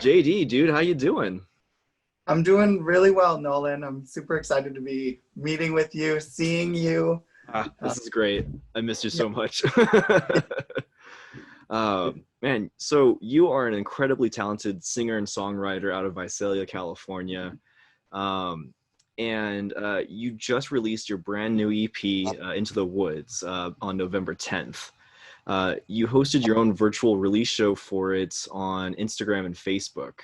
JD, dude, how you doing? I'm doing really well, Nolan. I'm super excited to be meeting with you, seeing you. Uh, This is great. I missed you yeah, so much. Man, so you are an incredibly talented singer and songwriter out of Visalia, California. Um, and you just released your brand new EP, Into the Woods, on November 10th. You hosted your own virtual release show for it on Instagram and Facebook.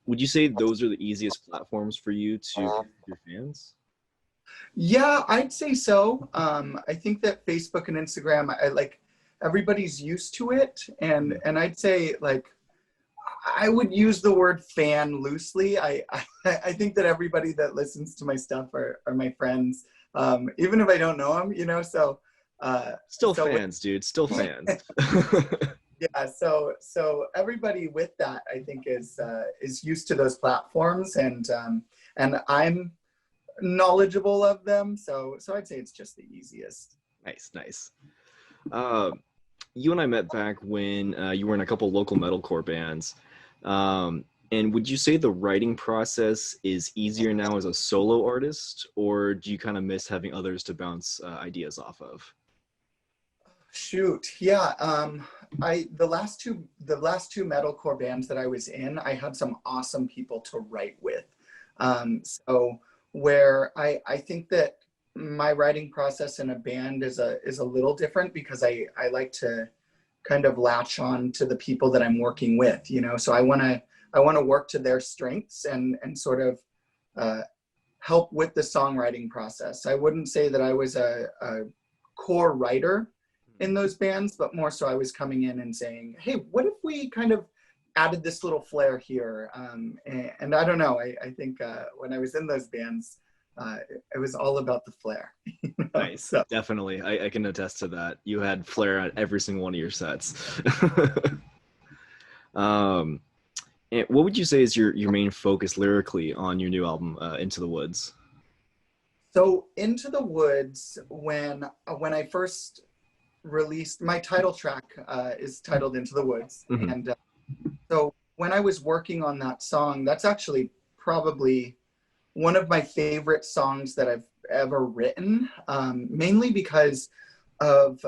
Would you say those are the easiest platforms for you to connect with your fans? yeah, I'd say so. I think that Facebook and Instagram, I like everybody's used to it, and I'd say like I would use the word fan loosely. I think that everybody that listens to my stuff are my friends, even if I don't know them, you know. So Still so with fans, dude. Still fans. yeah, so everybody with that I think is used to those platforms, and I'm knowledgeable of them, so I'd say it's just the easiest. Nice, nice. Uh, you and I met back when you were in a couple local metalcore bands. And would you say the writing process is easier now as a solo artist, or do you kind of miss having others to bounce ideas off of? Shoot, yeah. I the last two metalcore bands that I was in, I had some awesome people to write with. So where I think that my writing process in a band is a little different because I like to kind of latch on to the people that I'm working with, you know. So I want to work to their strengths and sort of uh, help with the songwriting process. I wouldn't say that I was a core writer in those bands, but more so I was coming in and saying, hey, what if we kind of added this little flair here? And I don't know, I think when I was in those bands, it was all about the flair. You know? Nice, So definitely. I can attest to that. You had flair at every single one of your sets. um, and what would you say is your main focus lyrically on your new album, Into the Woods? so Into the Woods, when I first released my title track, is titled Into the Woods, Hmm. and so when I was working on that song, that's actually probably one of my favorite songs that I've ever written, mainly because of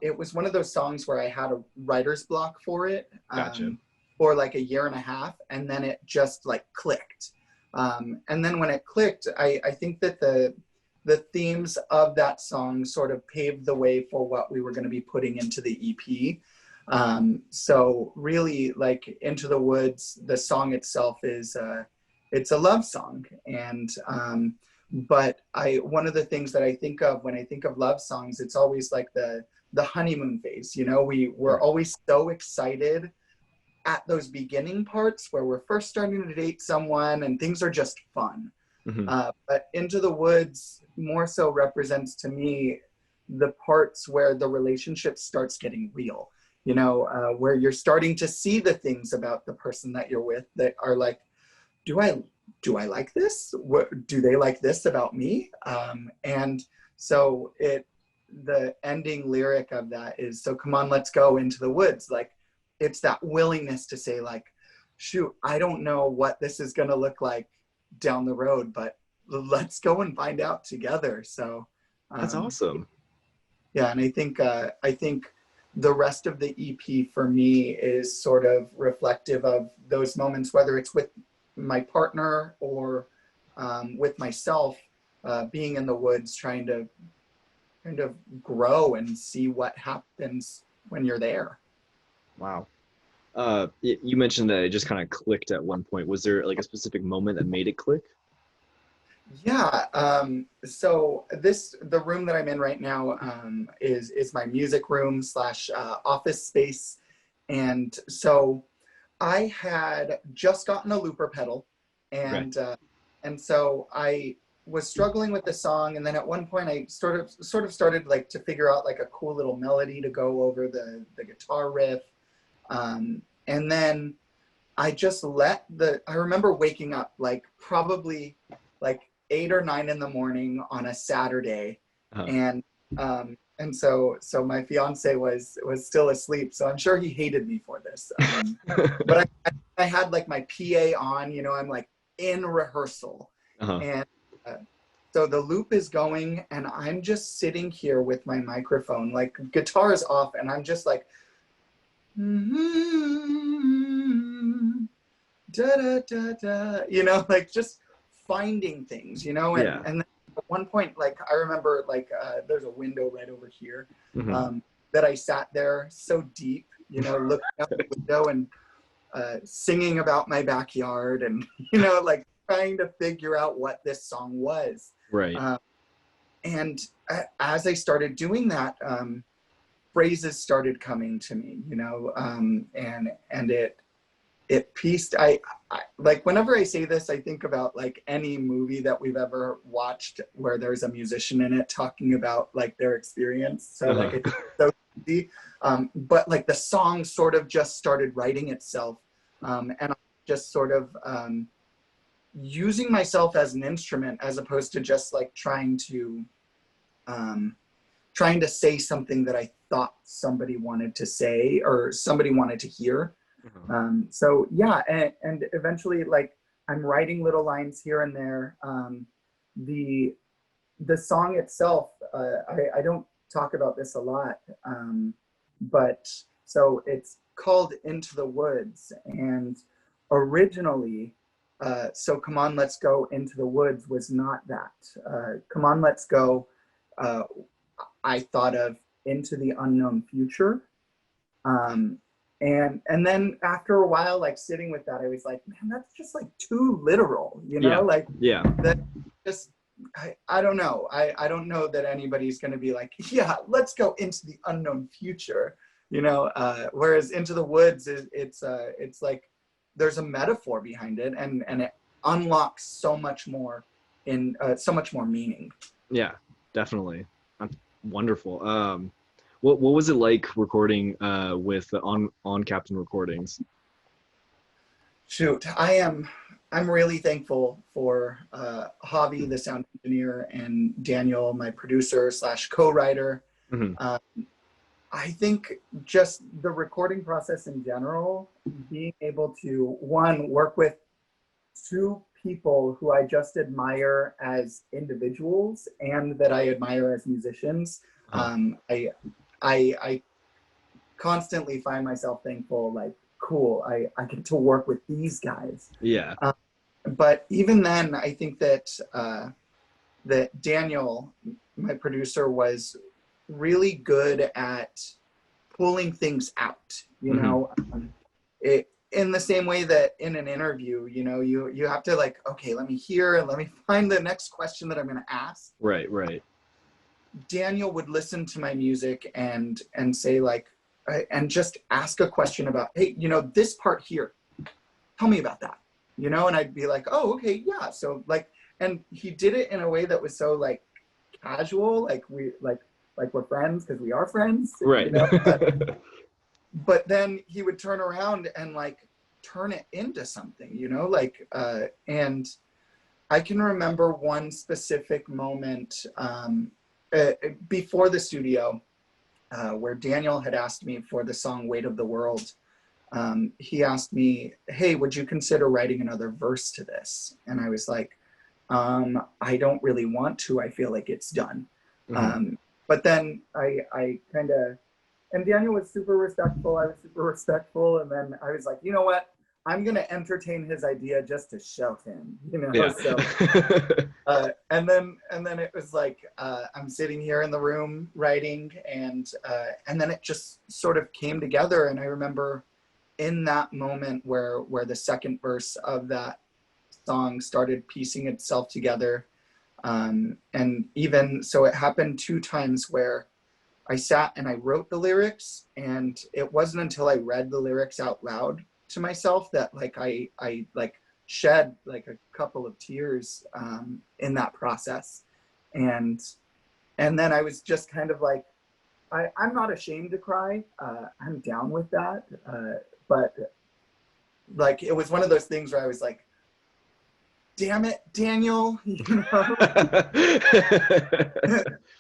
it was one of those songs where I had a writer's block for it, Gotcha. for like a year and a half, and then it just like clicked. And then when it clicked, I think that the themes of that song sort of paved the way for what we were going to be putting into the EP. So really, like Into the Woods, the song itself is it's a love song, and but I one of the things that I think of when I think of love songs, it's always like the honeymoon phase. You know, we're Sure. always so excited at those beginning parts where we're first starting to date someone and things are just fun. Hmm. But Into the Woods more so represents to me the parts where the relationship starts getting real, you know, where you're starting to see the things about the person that you're with that are like, do I do I like this? What do they like this about me? And so the ending lyric of that is, so come on, let's go into the woods. Like it's that willingness to say like, shoot, I don't know what this is going to look like down the road, but let's go and find out together. So That's um, awesome. yeah, and I think the rest of the EP for me is sort of reflective of those moments, whether it's with my partner or with myself, being in the woods, trying to kind of grow and see what happens when you're there. Wow. You mentioned that it just kind of clicked at one point. Was there like a specific moment that made it click? Yeah. So the room that I'm in right now is my music room slash office space, and so I had just gotten a looper pedal, Okay. and so I was struggling with the song, and then at one point I sort of started like to figure out like a cool little melody to go over the guitar riff, and then I just I remember waking up like probably like 8 or 9 in the morning on a Saturday, Uh-huh. and so my fiance was still asleep, so I'm sure he hated me for this. But I had like my PA on, you know, I'm like in rehearsal, and so the loop is going, and I'm just sitting here with my microphone, like guitar is off, and I'm just like, da da da da, you know, like just finding things, you know, and then at one point, like I remember, like there's a window right over here, that I sat there so deep, you know, looking out the window and singing about my backyard, and you know, like trying to figure out what this song was. Right. And as I started doing that, phrases started coming to me, you know, and it pieced. I like, whenever I say this, I think about like any movie that we've ever watched where there's a musician in it talking about like their experience. So like it's so easy, but like the song sort of just started writing itself, and I just sort of using myself as an instrument, as opposed to just like trying to say something that I thought somebody wanted to say or somebody wanted to hear. So yeah, and eventually, like, I'm writing little lines here and there. The song itself, I don't talk about this a lot, but so it's called Into the Woods, and originally, so Come On, Let's Go Into the Woods was not that. Come On, Let's Go, I thought of Into the Unknown Future. And then after a while, like sitting with that, I was like, man, that's just like too literal, you know, like that just, I don't know. I don't know that anybody's going to be like, yeah, let's go into the unknown future, you know, whereas Into the Woods, it's like, there's a metaphor behind it, and it unlocks so much more so much more meaning. Yeah, definitely. Wonderful. What was it like recording with on Captain Recordings? Shoot, I'm really thankful for Javi, the sound engineer, and Daniel, my producer / co-writer. I think just the recording process in general, being able to, one, work with two people who I just admire as individuals and that I admire as musicians. I constantly find myself thankful, like, cool, I get to work with these guys. Yeah. But even then, I think that that Daniel, my producer, was really good at pulling things out, you know, in the same way that in an interview, you know, you have to like, okay, let me hear and let me find the next question that I'm going to ask. Right. Daniel would listen to my music and say like, and just ask a question about, hey, you know, this part here, tell me about that, you know, and I'd be like, oh, okay, yeah. So like, and he did it in a way that was so like casual, like we're friends because we are friends, right? You know? But then he would turn around and like turn it into something, you know, like, and I can remember one specific moment before the studio where Daniel had asked me for the song Weight of the World. He asked me, hey, would you consider writing another verse to this? And I was like, I don't really want to. I feel like it's done. But then I kind of, and Daniel was super respectful. I was super respectful. And then I was like, you know what? I'm going to entertain his idea just to show him, you know? Yeah. So, and then it was like, I'm sitting here in the room writing, and then it just sort of came together. And I remember in that moment where the second verse of that song started piecing itself together. And even, so it happened 2 times where I sat and I wrote the lyrics, and it wasn't until I read the lyrics out loud to myself that like I like shed like a couple of tears in that process. And then I was just kind of like, I'm not ashamed to cry. I'm down with that. But like, it was one of those things where I was like, damn it, Daniel, you know?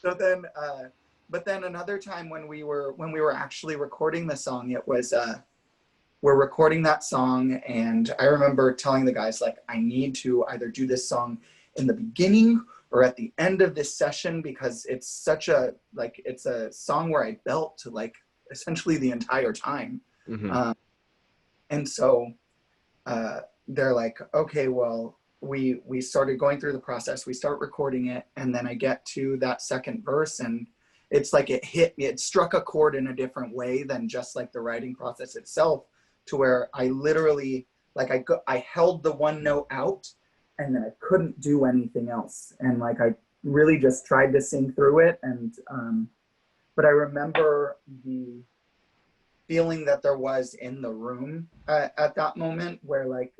So then but then another time when we were actually recording the song, it was we're recording that song, and I remember telling the guys, like, I need to either do this song in the beginning or at the end of this session, because it's such a, like, it's a song where I belt like essentially the entire time. Mm-hmm. And so they're like, okay, well, we started going through the process, we start recording it, and then I get to that second verse, and it's like it struck a chord in a different way than just like the writing process itself, to where I literally, like, I held the one note out, and then I couldn't do anything else, and like I really just tried to sing through it. And but I remember the feeling that there was in the room at that moment, where like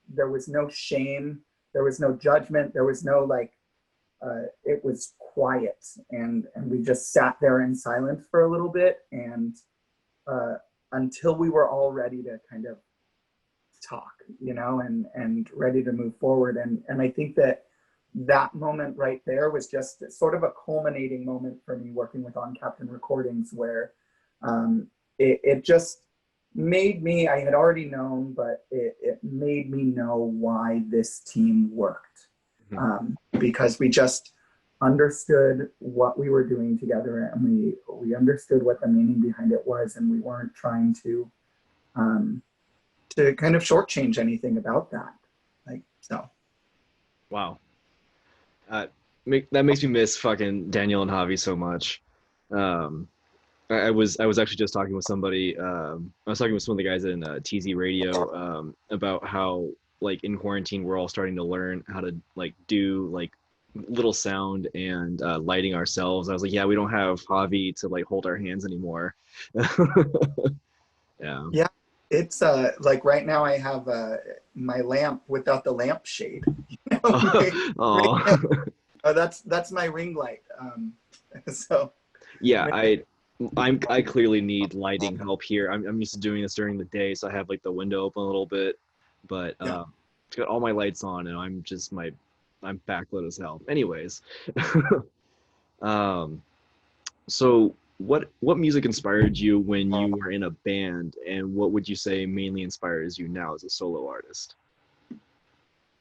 there was no shame, there was no judgment, there was no like it was quiet, and we just sat there in silence for a little bit, and until we were all ready to kind of talk, you know, and ready to move forward. And I think that that moment right there was just sort of a culminating moment for me working with On Captain Recordings, where it just made me, I had already known, but it made me know why this team worked. Because we just understood what we were doing together, and we understood what the meaning behind it was, and we weren't trying to kind of shortchange anything about that. Like, so. Wow. That makes me miss fucking Daniel and Javi so much. I was actually just talking with somebody. I was talking with some of the guys in TZ Radio about how, like, in quarantine we're all starting to learn how to like do like little sound and lighting ourselves. I was like, yeah, we don't have Javi to like hold our hands anymore. Yeah. Yeah, it's like right now I have my lamp without the lamp shade. You know? Oh. That's my ring light. So Yeah, I clearly need lighting help here. I'm used to doing this during the day, so I have like the window open a little bit, but yeah. it's got all my lights on, and I'm backlit as hell. Anyways, um, so what music inspired you when you were in a band, and what would you say mainly inspires you now as a solo artist?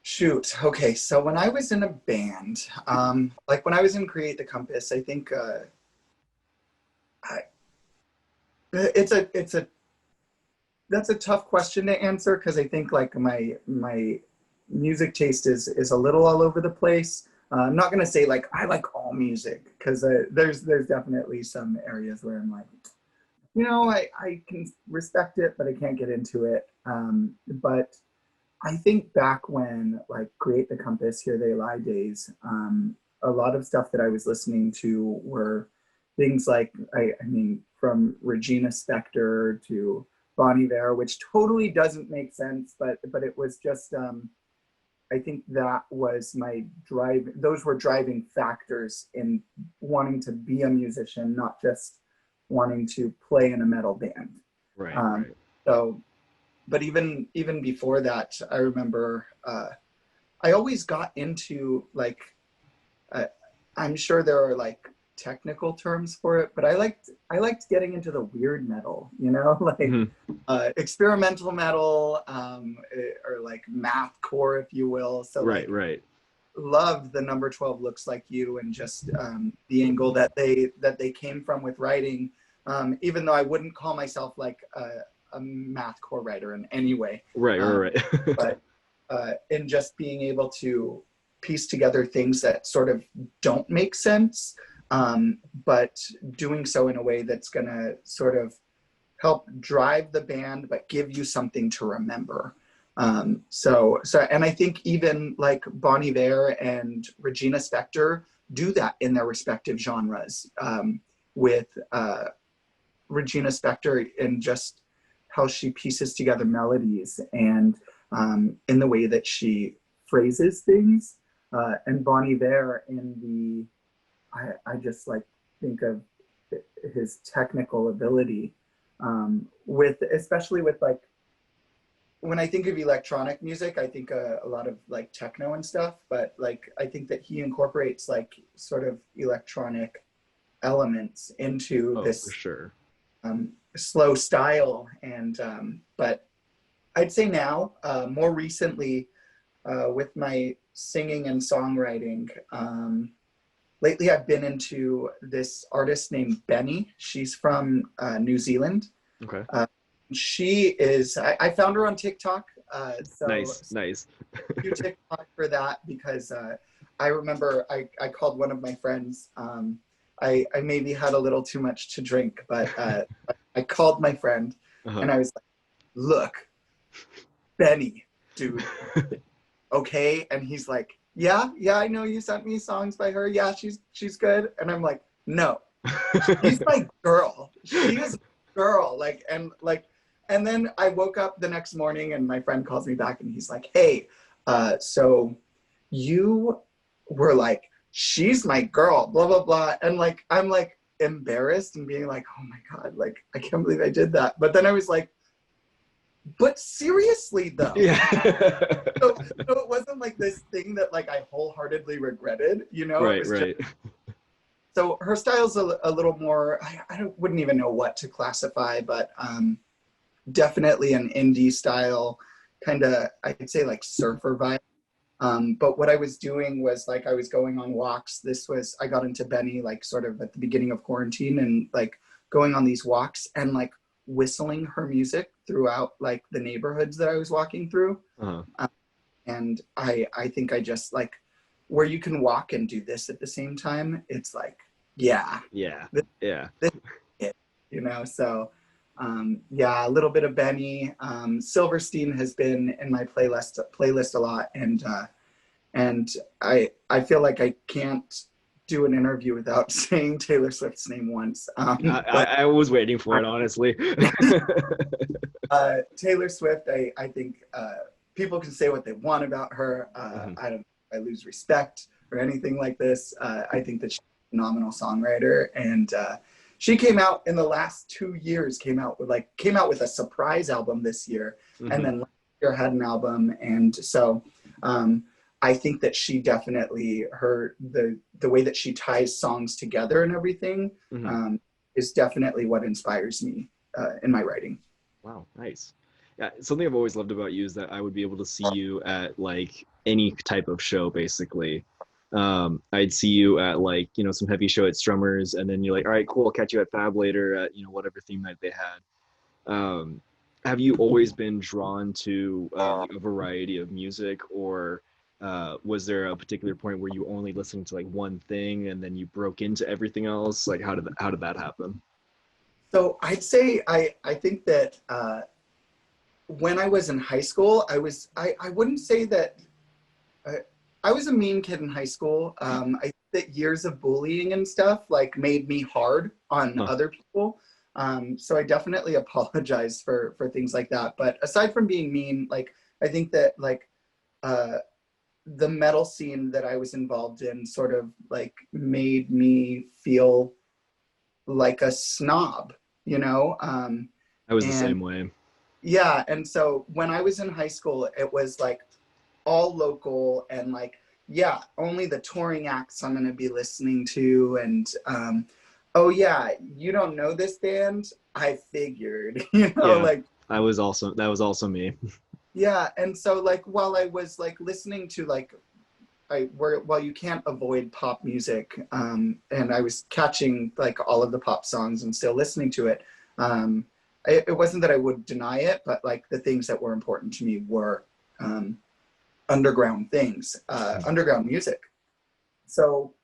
Shoot. Okay, so when I was in a band, like when I was in Create the Compass, I think I, it's a that's a tough question to answer, because I think like my music taste is a little all over the place. I'm not gonna say like I like all music, because there's definitely some areas where I'm like, you know, I can respect it, but I can't get into it. But I think back when like Create the Compass, Here They Lie days, a lot of stuff that I was listening to were things like, I mean, from Regina Spektor to Bon Iver, which totally doesn't make sense, but it was just, I think that was my drive. Those were driving factors in wanting to be a musician, not just wanting to play in a metal band. Right, Um, right. so, but even before that, I remember I always got into like, uh, I'm sure there are like technical terms for it, but I liked getting into the weird metal, you know, like experimental metal, or like math core, if you will. So Right, like, right. love the Number 12 Looks Like You, and just the angle that they came from with writing, even though I wouldn't call myself like a math core writer in any way, Right, right, right. but in just being able to piece together things that sort of don't make sense, but doing so in a way that's going to sort of help drive the band, but give you something to remember. So, and I think even like Bon Iver and Regina Spektor do that in their respective genres, with Regina Spektor and just how she pieces together melodies, and in the way that she phrases things, and Bon Iver in the, I just like think of his technical ability, with, especially with like, when I think of electronic music, I think a lot of like techno and stuff, but like I think that he incorporates like sort of electronic elements into Oh, for this sure. slow style. And but I'd say now, more recently, with my singing and songwriting, lately I've been into this artist named Benny. She's from New Zealand. Okay. She is, I found her on TikTok. So Nice. do TikTok for that, because I remember I called one of my friends. I maybe had a little too much to drink, but I called my friend and I was like, look, Benny, dude, okay? And he's like, yeah, I know you sent me songs by her. Yeah, she's good. And I'm like, no, she's my girl. She is my girl. And then I woke up the next morning and my friend calls me back and he's like, hey, so you were like, she's my girl, blah, blah, blah. And like, I'm like embarrassed and being like, oh my God, like, I can't believe I did that. But then I was like, but seriously though. Yeah. So it wasn't like this thing that like I wholeheartedly regretted, you know? Right, It was right. just, so her style's a little more, wouldn't even know what to classify, but definitely an indie style, kind of, I'd say like surfer vibe. But what I was doing was like, I was going on walks. I got into Benny like sort of at the beginning of quarantine, and like going on these walks and like whistling her music throughout like the neighborhoods that I was walking through. And I think I just like, where you can walk and do this at the same time, it's like, yeah. This it, you know? So yeah, a little bit of Benny. Silverstein has been in my playlist a lot, and I feel like I can't do an interview without saying Taylor Swift's name once. I was waiting for it, honestly. Taylor Swift, I think people can say what they want about her. I lose respect or anything like this. I think that she's a phenomenal songwriter, and she came out in the last 2 years, came out with a surprise album this year, and then last year had an album. And so I think that she definitely, the way that she ties songs together and everything is definitely what inspires me in my writing. Wow, nice. Yeah, something I've always loved about you is that I would be able to see you at like any type of show, basically. I'd see you at like, you know, some heavy show at Strummers, and then you're like, all right, cool, I'll catch you at Fab later at, you know, whatever theme night they had. Have you always been drawn to a variety of music, or was there a particular point where you only listened to like one thing and then you broke into everything else? Like, how did that happen? So I'd say I think that when I was in high school, I wouldn't say that I was a mean kid in high school. I think that years of bullying and stuff like made me hard on other people. So I definitely apologize for things like that. But aside from being mean, like I think that like the metal scene that I was involved in sort of like made me feel like a snob, you know? I was the same way. Yeah, and so when I was in high school, it was like all local and like, yeah, only the touring acts I'm gonna be listening to. And oh yeah, you don't know this band? I figured, you know, Yeah, like that was also me. yeah. And so like while I was like listening to like while you can't avoid pop music, and I was catching like all of the pop songs and still listening to it. It wasn't that I would deny it, but like the things that were important to me were underground things, underground music. So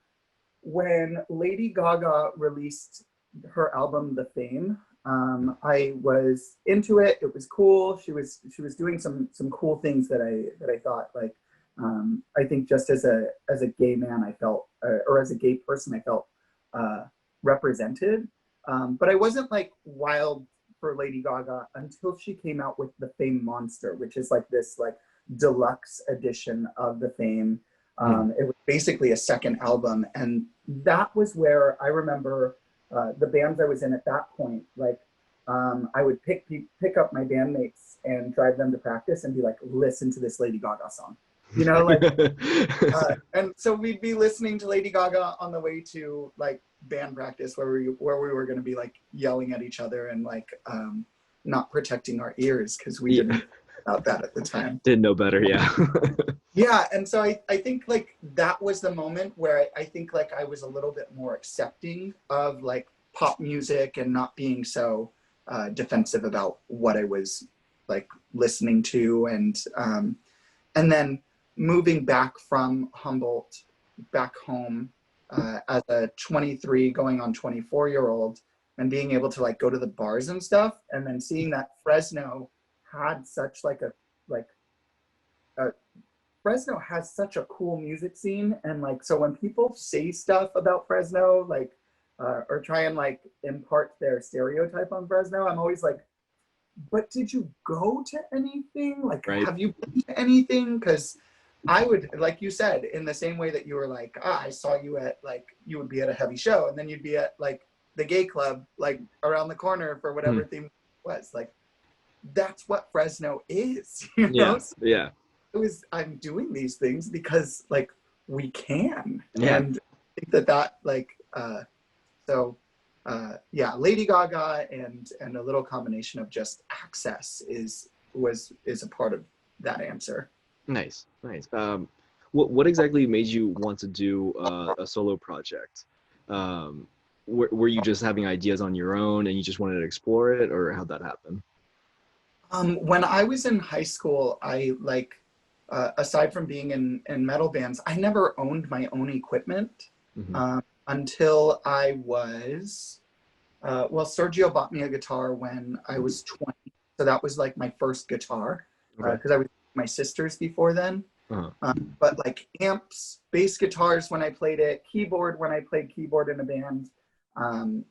when Lady Gaga released her album, The Fame, I was into it. It was cool. She was doing some cool things that I thought like, I think just as a gay man, I felt, or as a gay person, I felt represented. But I wasn't like wild for Lady Gaga until she came out with The Fame Monster, which is like this like deluxe edition of The Fame. It was basically a second album, and that was where I remember the bands I was in at that point. Like I would pick up my bandmates and drive them to practice and be like, listen to this Lady Gaga song. And so we'd be listening to Lady Gaga on the way to like band practice where we were going to be like yelling at each other and like not protecting our ears because we didn't know about that at the time. Didn't know better, yeah. Yeah, and so I think like that was the moment where I think like I was a little bit more accepting of like pop music and not being so defensive about what I was like listening to, and then moving back from Humboldt back home as a 23 going on 24-year-old and being able to like go to the bars and stuff, and then seeing that Fresno had such like a Fresno has such a cool music scene. And like, so when people say stuff about Fresno, like, or try and like impart their stereotype on Fresno, I'm always like, but did you go to anything? Like, Right. have you been to anything? Because I would, like you said, in the same way that you were like, I saw you at like, you would be at a heavy show and then you'd be at like the gay club, like around the corner for whatever theme was. Like, that's what Fresno is, you know? Yeah. I'm doing these things because like we can. Yeah. And I think that like yeah, Lady Gaga and a little combination of just access is a part of that answer. Nice. What exactly made you want to do a solo project? Were you just having ideas on your own and you just wanted to explore it, or how'd that happen? When I was in high school, I like aside from being in metal bands, I never owned my own equipment until I was, well, Sergio bought me a guitar when I was 20. So that was like my first guitar because I was with my sisters before then. But like amps, bass guitars when I played it, keyboard when I played keyboard in a band,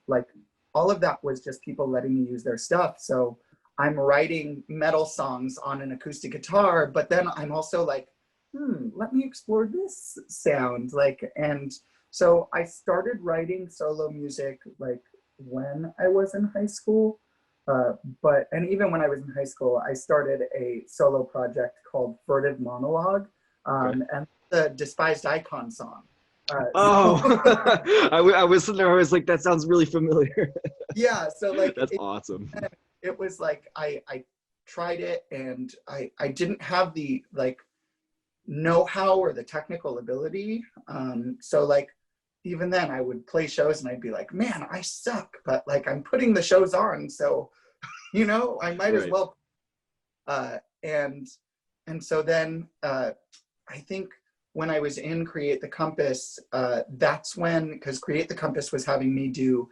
like all of that was just people letting me use their stuff. So I'm writing metal songs on an acoustic guitar, but then I'm also like, let me explore this sound. Like, and so I started writing solo music like when I was in high school. And even when I was in high school, I started a solo project called Furtive Monologue, and the Despised Icon song. I was sitting there, I was like, that sounds really familiar. Yeah, so like that's awesome. It was like I tried it and I didn't have the like know-how or the technical ability. So like even then I would play shows and I'd be like, man, I suck, but like I'm putting the shows on, so you know, I might as well. And so then I think when I was in Create the Compass, that's when, because Create the Compass was having me do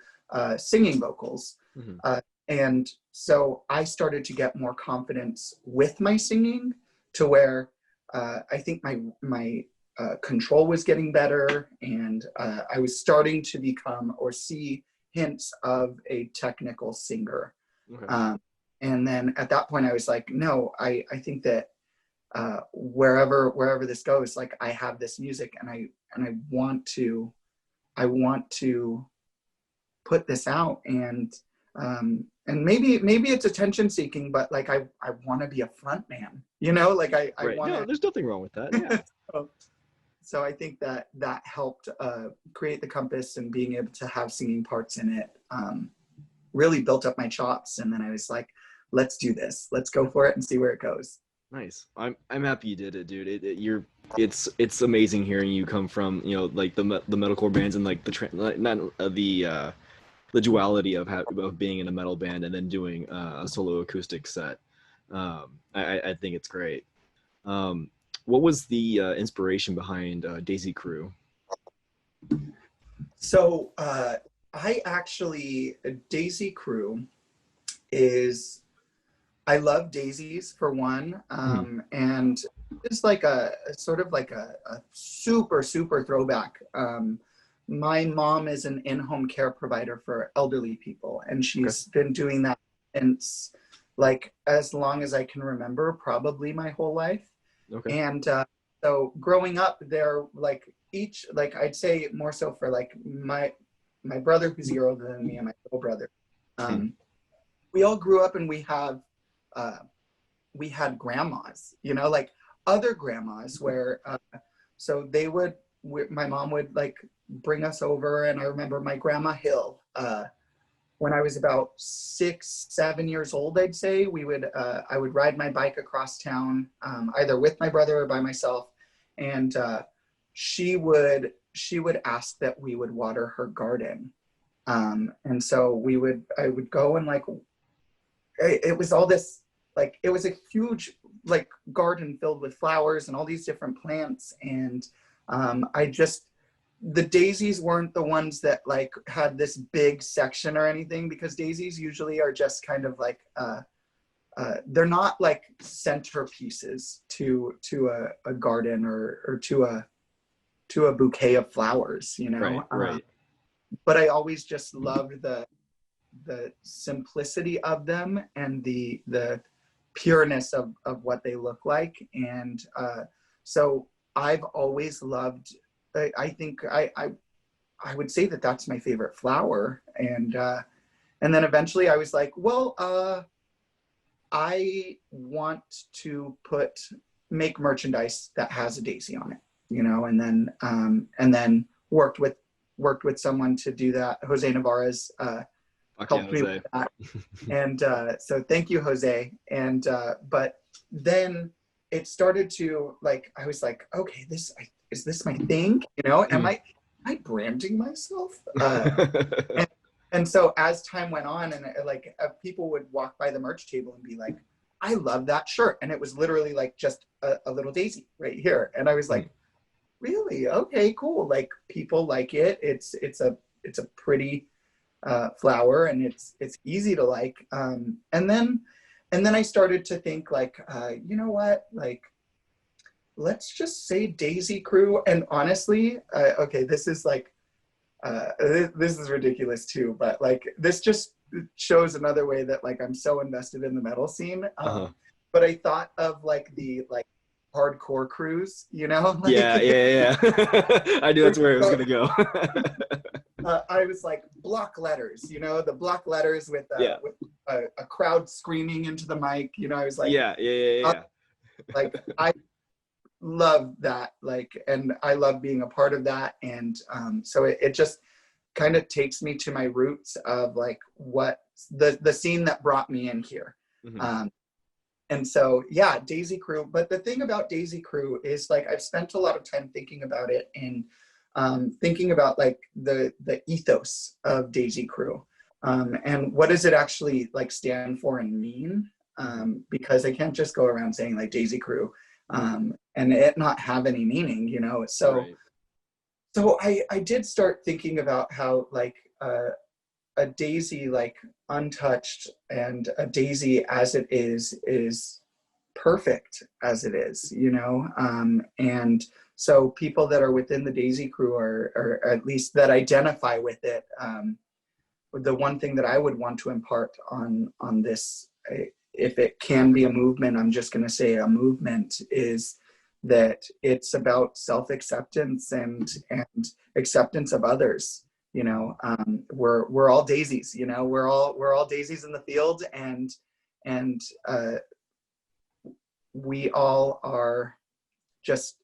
singing vocals. And so I started to get more confidence with my singing to where I think my control was getting better, and I was starting to become or see hints of a technical singer. And then at that point I was like, no, I think that wherever this goes, like I have this music and I want to put this out, and maybe it's attention seeking, but like I want to be a front man, you know, like I want to. No, there's nothing wrong with that. Yeah. So I think that helped Create the Compass, and being able to have singing parts in it really built up my chops. And then I was like, let's do this, let's go for it and see where it goes. Nice. I'm happy you did it, dude. It's amazing hearing you come from, you know, like the metalcore bands and like the duality of being in a metal band and then doing a solo acoustic set. I think it's great. What was the inspiration behind Daisy Crew? So I actually, Daisy Crew is, I love daisies for one, and it's like a sort of like a super throwback. My mom is an in-home care provider for elderly people, and she's been doing that since like as long as I can remember, probably my whole life. And so growing up, they're like each, like I'd say more so for like my brother who's a year older than me and my little brother. We all grew up and we had grandmas, you know, like other grandmas where so they would my mom would like bring us over, and I remember my grandma Hill, when I was about 6, 7 years old, I'd say, I would ride my bike across town, either with my brother or by myself. And she would ask that we would water her garden. And so I would go, and like, it was all this, like, it was a huge like garden filled with flowers and all these different plants. And the daisies weren't the ones that like had this big section or anything, because daisies usually are just kind of like, they're not like centerpieces to a garden or to a bouquet of flowers, you know? Right. But I always just loved the simplicity of them and the pureness of what they look like. And so I've always loved, I think I would say that that's my favorite flower. And then eventually I was like, well, I want to make merchandise that has a daisy on it, you know? And then worked with someone to do that. Jose Navarez helped me with that. And so thank you, Jose. And but then it started to like, I was like, okay, is this my thing? You know, am I branding myself? And so as time went on, and like people would walk by the merch table and be like, I love that shirt. And it was literally like just a little daisy right here. And I was like, really? Okay, cool. Like people like it. It's a pretty flower, and it's easy to like. And then I started to think like, you know what, like, let's just say Daisy Crew. And honestly, okay, this is like, this is ridiculous too, but like, this just shows another way that like, I'm so invested in the metal scene. But I thought of like the like hardcore crews, you know? Like, yeah. I knew that's where it was gonna go. I was like, block letters, you know, the block letters with a crowd screaming into the mic, you know. I was like, yeah. Like, I love that, like, and I love being a part of that. And so it just kind of takes me to my roots of like what the scene that brought me in here. And so, yeah, Daisy Crew. But the thing about Daisy Crew is like, I've spent a lot of time thinking about it, and thinking about like the ethos of Daisy Crew, and what does it actually like stand for and mean? Because I can't just go around saying like Daisy Crew, and it not have any meaning, you know. So so I did start thinking about how like a daisy, like untouched, and a daisy as it is perfect as it is, you know. And so people that are within the Daisy Crew, or at least that identify with it, the one thing that I would want to impart on this, if it can be a movement, I'm just going to say a movement, is that it's about self-acceptance and acceptance of others. You know, we're all daisies, you know, we're all daisies in the field, and we all are just,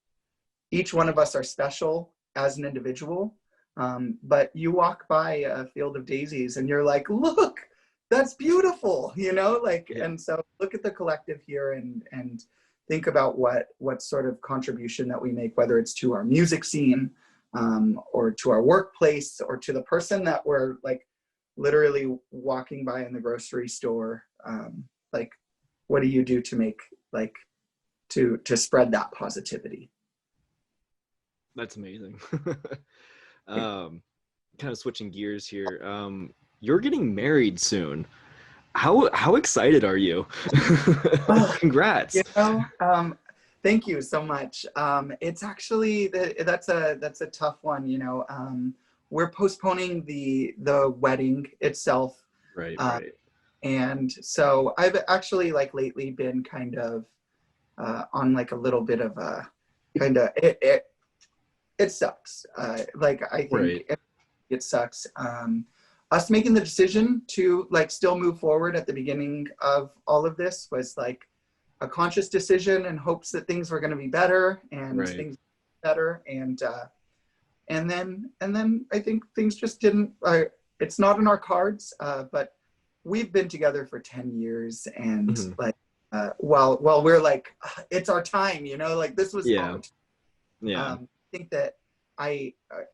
each one of us are special as an individual. But you walk by a field of daisies and you're like, look, that's beautiful, you know, like, and so look at the collective here, and think about what sort of contribution that we make, whether it's to our music scene, or to our workplace, or to the person that we're like literally walking by in the grocery store. Like, what do you do to make, like, to spread that positivity? That's amazing. Kind of switching gears here. You're getting married soon. How excited are you? Congrats. You know, thank you so much. It's actually, that's a tough one, you know. We're postponing the wedding itself. Right. And so I've actually like lately been kind of on like a little bit of a kind of, it sucks. Like, I think it sucks. Us making the decision to like still move forward at the beginning of all of this was like a conscious decision in hopes that things were going to be better, and things better. And And then I think things just didn't, it's not in our cards, but we've been together for 10 years, and like, while we're like, it's our time, you know, like this was our time. I think that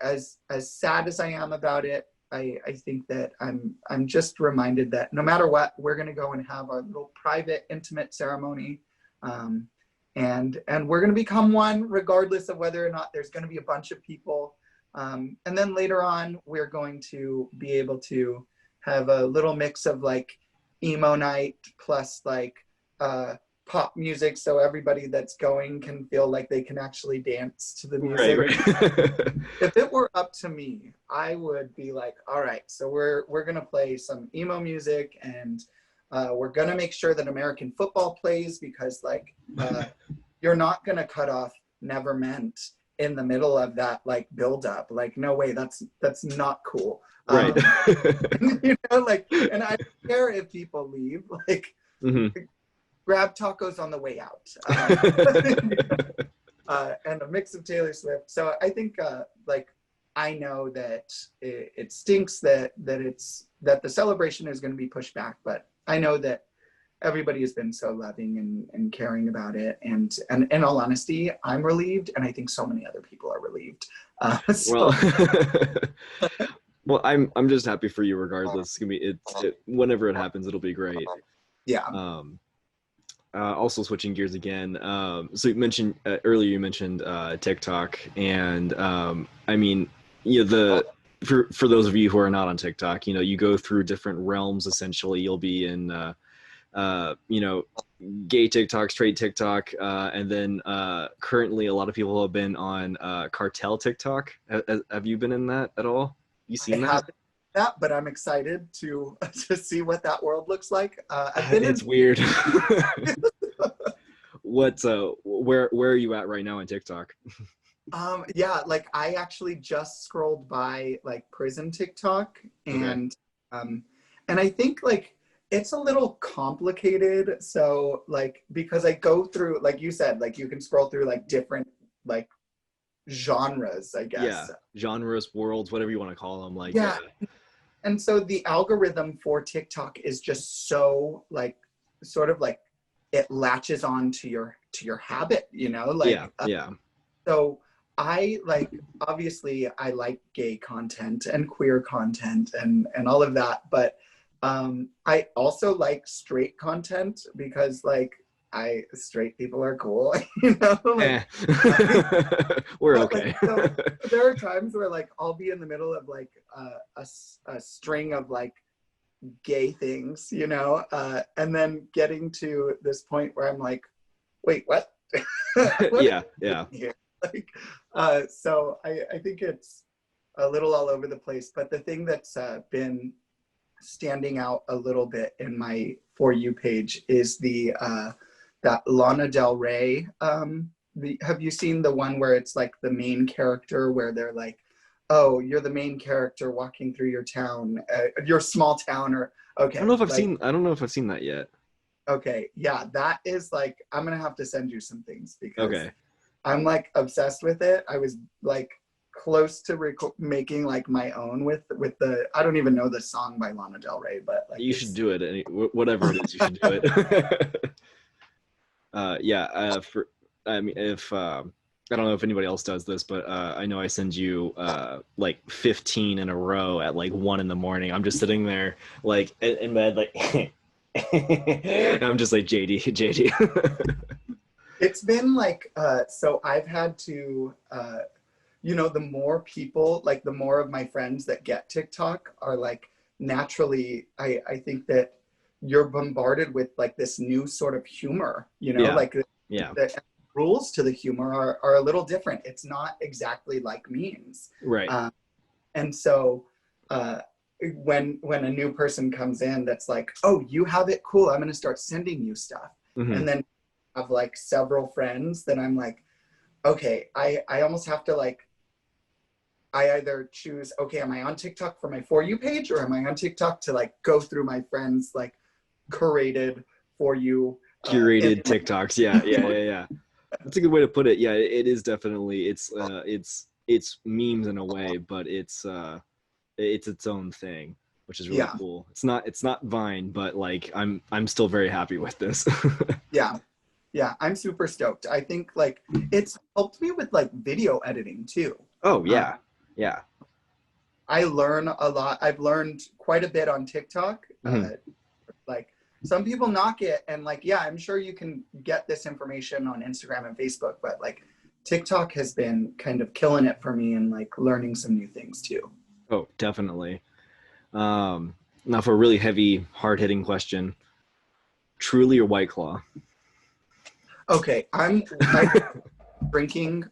as sad as I am about it, I think that I'm just reminded that no matter what, we're going to go and have our little private, intimate ceremony. And we're going to become one regardless of whether or not there's going to be a bunch of people. And then later on, we're going to be able to have a little mix of like emo night plus like pop music, so everybody that's going can feel like they can actually dance to the music. Right. If it were up to me, I would be like, all right, so we're gonna play some emo music, and we're gonna make sure that American football plays, because like you're not gonna cut off Never Meant in the middle of that like build up. Like, no way, that's not cool. Right. You know, like, and I don't care if people leave, like grab tacos on the way out, and a mix of Taylor Swift. So I think like, I know that it stinks that the celebration is going to be pushed back, but I know that everybody has been so loving and caring about it, and in all honesty, I'm relieved, and I think so many other people are relieved. Well, I'm just happy for you regardless. It's gonna be whenever it happens, it'll be great. Yeah. Also switching gears again. So you mentioned earlier, you mentioned TikTok, and I mean, you know, for those of you who are not on TikTok, you know, you go through different realms. Essentially, you'll be in you know, gay TikTok, straight TikTok, and then currently a lot of people have been on cartel TikTok. Have you been in that at all? You seen that? But I'm excited to see what that world looks like. It's weird. Where are you at right now on TikTok? Yeah, like I actually just scrolled by like prison TikTok, and I think like it's a little complicated. So like, because I go through, like you said, like you can scroll through like different like genres, I guess. Yeah, genres, worlds, whatever you want to call them. Like, yeah. And so the algorithm for TikTok is just so like, sort of like, it latches on to your habit, you know, like, so I like, obviously I like gay content and queer content and all of that, but I also like straight content, because like straight people are cool, you know, like, we're okay. Like, so there are times where like I'll be in the middle of like a string of like gay things, you know, and then getting to this point where I'm like, wait, what? What yeah. Like, so I think it's a little all over the place, but the thing that's been standing out a little bit in my For You page is the that Lana Del Rey. Have you seen the one where it's like the main character, where they're like, oh, you're the main character walking through your town, your small town, or okay. I don't know if I've seen that yet. Okay, yeah, that is like, I'm gonna have to send you some things, because I'm like obsessed with it. I was like close to making like my own with the, I don't even know the song by Lana Del Rey, but like, you should do it. Whatever it is, you should do it. I mean, if I don't know if anybody else does this, but I know I send you like 15 in a row at like 1 a.m. I'm just sitting there like in bed, like and I'm just like, JD. It's been like, so I've had to, you know, the more people, like the more of my friends that get TikTok are like, naturally, I think that you're bombarded with like this new sort of humor, you know, like the rules to the humor are a little different. It's not exactly like memes. Right. And so when a new person comes in that's like, oh, you have it, cool, I'm going to start sending you stuff. And then I have like several friends that I'm like, okay, I almost have to like, I either choose, okay, am I on TikTok for my For You page, or am I on TikTok to like go through my friends like curated For You TikToks? Yeah. That's a good way to put it. Yeah, it is definitely, it's it's memes in a way, but it's its own thing, which is really Yeah. cool. It's not Vine, but like I'm still very happy with this. Yeah. Yeah. I'm super stoked. I think like it's helped me with like video editing too. Oh Uh, yeah. Yeah. I learn a lot. I've learned quite a bit on TikTok. Hmm. Like some people knock it and like, yeah, I'm sure you can get this information on Instagram and Facebook, but like TikTok has been kind of killing it for me and like learning some new things too. Oh, definitely. Now for a really heavy, hard-hitting question, Truly or White Claw? Okay, I'm drinking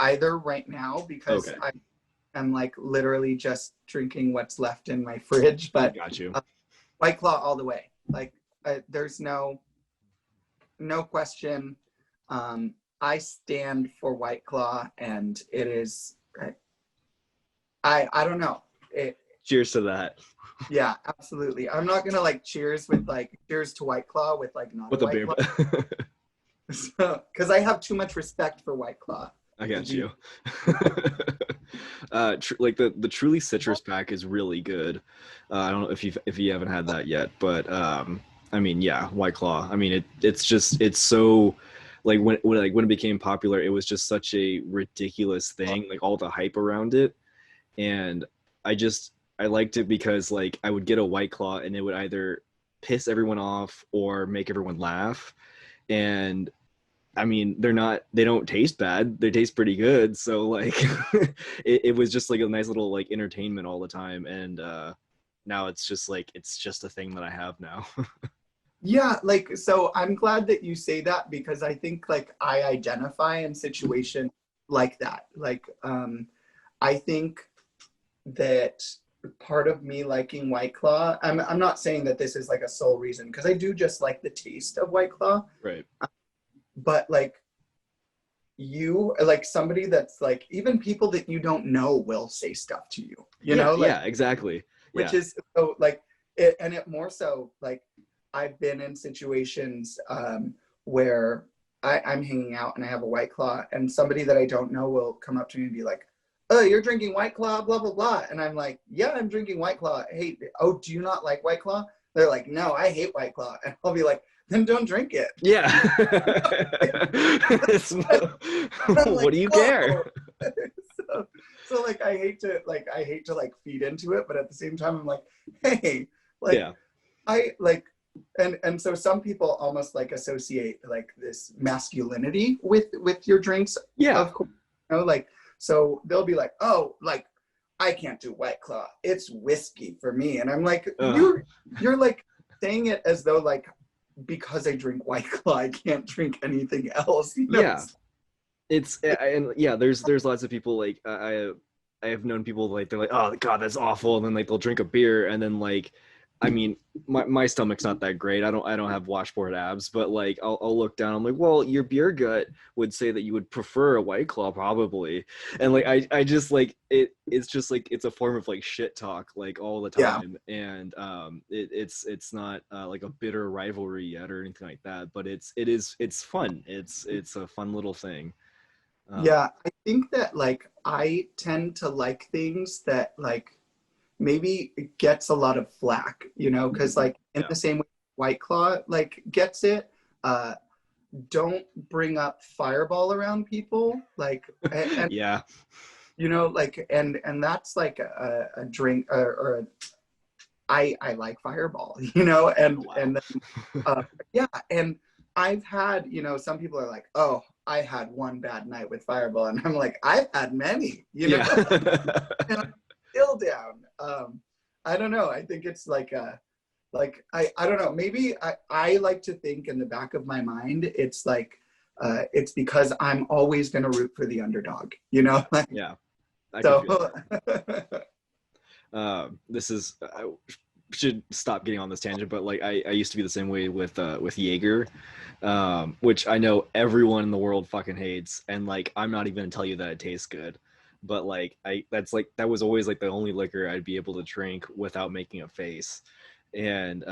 either right now because Okay, I'm like literally just drinking what's left in my fridge, but got you. White Claw all the way. Like there's no question. I stand for White Claw, and it is. I don't know. Cheers to that. Yeah, absolutely. I'm not gonna like cheers with like cheers to White Claw with like not a With a White beer. Claw, because I have too much respect for White Claw. I got you. Like the Truly Citrus pack is really good. I don't know if you haven't had that yet, but I mean, yeah, White Claw. I mean, it's so like when it became popular, it was just such a ridiculous thing, like all the hype around it, and I liked it because like I would get a White Claw and it would either piss everyone off or make everyone laugh, and I mean, they don't taste bad. They taste pretty good. So like it was just like a nice little like entertainment all the time. And now it's just like, it's just a thing that I have now. Yeah, like so I'm glad that you say that because I think like I identify in situations like that. Like I think that part of me liking White Claw, I'm not saying that this is like a sole reason because I do just like the taste of White Claw, Right. but like you like somebody that's like even people that you don't know will say stuff to you, you Yeah. know, like Yeah, exactly. which Yeah. is so like it, and it more so like I've been in situations where I'm hanging out and I have a White Claw and somebody that I don't know will come up to me and be like, oh, you're drinking White Claw, blah, blah, blah. And I'm like, yeah, I'm drinking White Claw. Hey, oh, do you not like White Claw? They're like, no, I hate White Claw. And I'll be like, then don't drink it. Yeah. I'm What like, do you whoa. care? So like I hate to like feed into it, but at the same time I'm like, hey, like Yeah. I like and so some people almost like associate like this masculinity with your drinks, Yeah. of course, you know, like so they'll be like, oh, like I can't do White Claw, it's whiskey for me. And I'm like, you're like saying it as though like because I drink White Claw I can't drink anything else, you know? Yeah. It's and yeah, there's lots of people like I have known people like they're like, oh god, that's awful, and then like they'll drink a beer and then like, I mean, my stomach's not that great. I don't have washboard abs, but like I'll look down. I'm like, well, your beer gut would say that you would prefer a White Claw probably, and like I just like it's just like it's a form of like shit talk like all the Yeah. time, and it's not like a bitter rivalry yet or anything like that, but it's fun. It's a fun little thing. Yeah, I think that like I tend to like things that like maybe gets a lot of flack, you know, because like in Yeah. the same way White Claw like gets it, uh, don't bring up Fireball around people, like and Yeah. you know like and that's like a drink or I like Fireball, you know, Oh, wow. and yeah, and I've had, you know, some people are like, oh, I had one bad night with Fireball, and I'm like, I've had many, you know, Yeah. and I'm still down. I don't know. I think it's like I don't know. Maybe I like to think in the back of my mind, it's like it's because I'm always gonna root for the underdog, you know. Yeah. I can feel So this is I should stop getting on this tangent, but like I used to be the same way with Jaeger, which I know everyone in the world fucking hates, and like I'm not even gonna tell you that it tastes good, but like that was always like the only liquor I'd be able to drink without making a face. And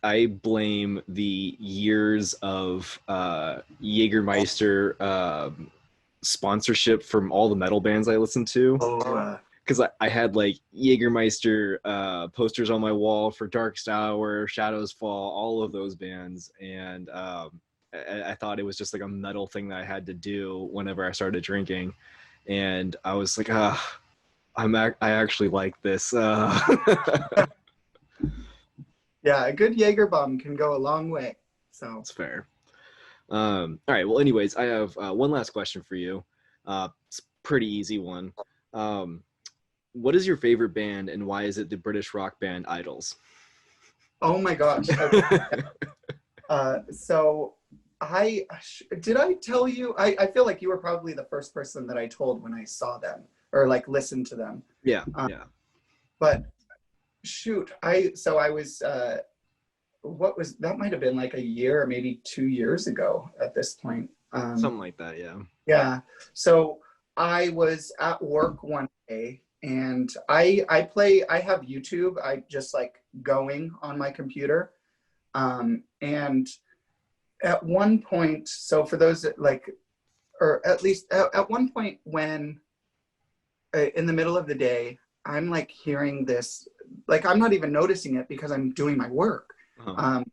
I blame the years of Jägermeister sponsorship from all the metal bands I listened to. Oh, Because I had like Jägermeister posters on my wall for Darkest Hour, Shadows Fall, all of those bands. And I thought it was just like a metal thing that I had to do whenever I started drinking. And I was like, I actually like this. yeah, a good Jaeger bomb can go a long way. So It's fair. All right. Well, anyways, I have one last question for you. It's a pretty easy one. What is your favorite band, and why is it the British rock band Idols? oh my gosh. Okay. So did I tell you? I feel like you were probably the first person that I told when I saw them or like listened to them. Yeah, yeah. But shoot, I was what was that? Might have been like a year or maybe 2 years ago at this point. Something like that, yeah. Yeah. So I was at work one day and I have YouTube. I just like going on my computer. And at one point, so for those that like, or at least at one point when in the middle of the day, I'm like hearing this, like I'm not even noticing it because I'm doing my work. Uh-huh.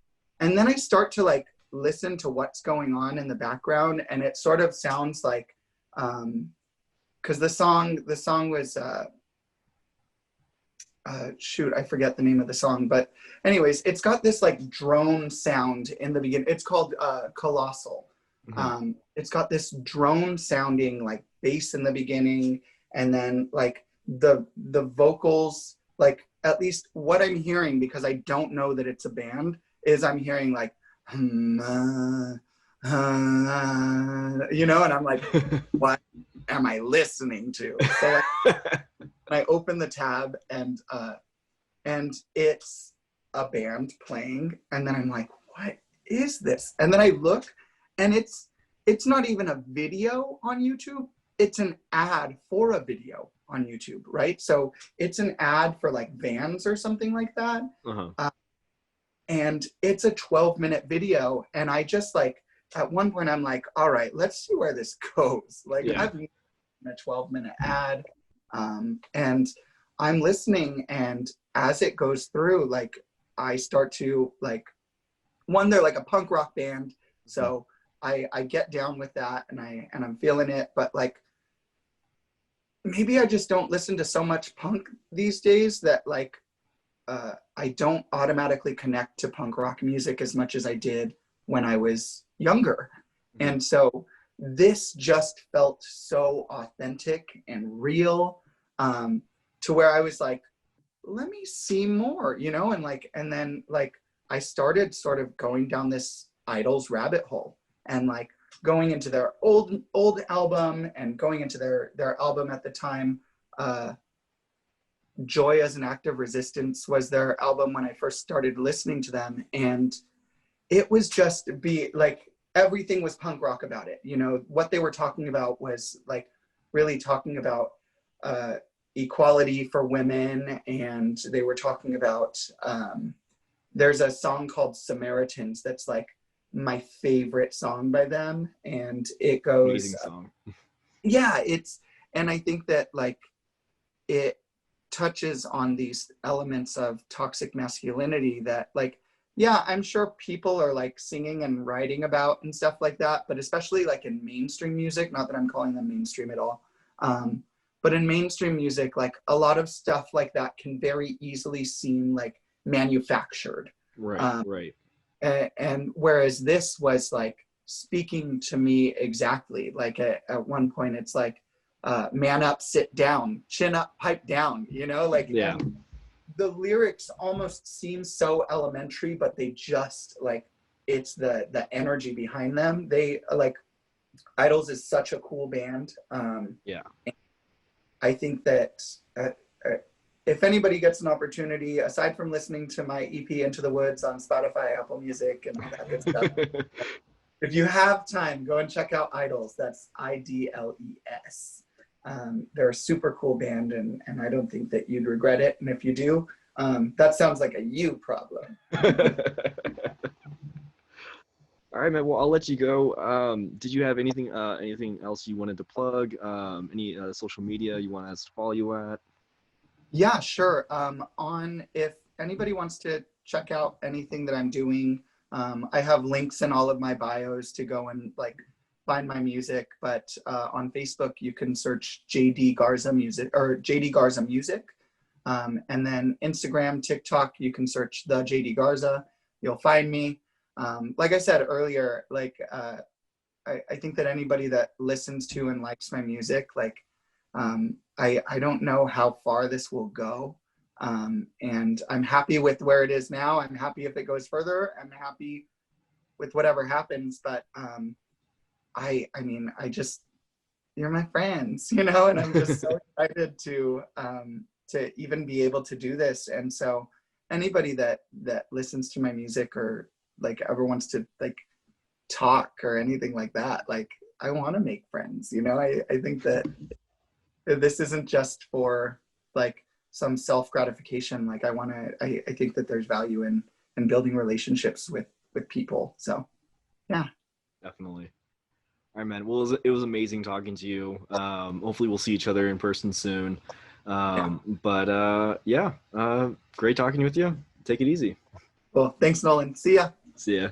And then I start to like listen to what's going on in the background, and it sort of sounds like, because the song was shoot, I forget the name of the song, but anyways, it's got this like drone sound in the beginning. It's called Colossal. Mm-hmm. It's got this drone sounding like bass in the beginning, and then like the vocals, like at least what I'm hearing, because I don't know that it's a band, is I'm hearing like and I'm like, what am I listening to? So I open the tab and it's a band playing, and then I'm like, what is this? And then I look, and it's not even a video on YouTube. It's an ad for a video on YouTube, right? So it's an ad for like Vans or something like that. Uh-huh. And it's a 12-minute video. And I just like, at one point I'm like, all right, let's see where this goes. Like Yeah. I've been a 12-minute ad. And I'm listening, and as it goes through, like I start to like, one, they're like a punk rock band. So I get down with that, and I'm feeling it, but like, maybe I just don't listen to so much punk these days that like, I don't automatically connect to punk rock music as much as I did when I was younger. Mm-hmm. And so this just felt so authentic and real, to where I was like, let me see more, and then like I started sort of going down this Idols rabbit hole, and like going into their old album, and going into their album at the time. Joy as an Act of Resistance was their album when I first started listening to them, and it was just everything was punk rock about it. What they were talking about was like really talking about equality for women, and they were talking about there's a song called Samaritans that's like my favorite song by them, and it goes amazing song. Yeah, and I think that like it touches on these elements of toxic masculinity that like, yeah, I'm sure people are like singing and writing about and stuff like that, but especially like in mainstream music, not that I'm calling them mainstream at all, but in mainstream music, like a lot of stuff like that can very easily seem like manufactured. Right, right. And whereas this was like speaking to me exactly, like at one point it's like, man up, sit down, chin up, pipe down, like, yeah. And the lyrics almost seem so elementary, but they just like, it's the energy behind them. They like, Idols is such a cool band. Yeah. I think that if anybody gets an opportunity, aside from listening to my EP Into the Woods on Spotify, Apple Music, and all that good stuff, if you have time, go and check out Idols. That's IDLES. They're a super cool band, and I don't think that you'd regret it. And if you do, that sounds like a you problem. All right, man. Well, I'll let you go. Did you have anything else you wanted to plug? Any social media you want us to follow you at? Yeah, sure. If anybody wants to check out anything that I'm doing, I have links in all of my bios to go and like find my music. But on Facebook, you can search JD Garza Music or JD Garza Music. And then Instagram, TikTok, you can search the JD Garza. You'll find me. Like I said earlier, I think that anybody that listens to and likes my music, I don't know how far this will go. And I'm happy with where it is now. I'm happy if it goes further. I'm happy with whatever happens. But I mean, you're my friends, you know, and I'm just so excited to even be able to do this. And so anybody that listens to my music or like ever wants to like talk or anything like that, like I want to make friends, you know. I think that this isn't just for like some self gratification. Like I think that there's value in building relationships with people. So yeah. Definitely. All right, man. Well, it was amazing talking to you. Hopefully we'll see each other in person soon. Yeah. But yeah, great talking with you. Take it easy. Well, thanks, Nolan. See ya. See ya.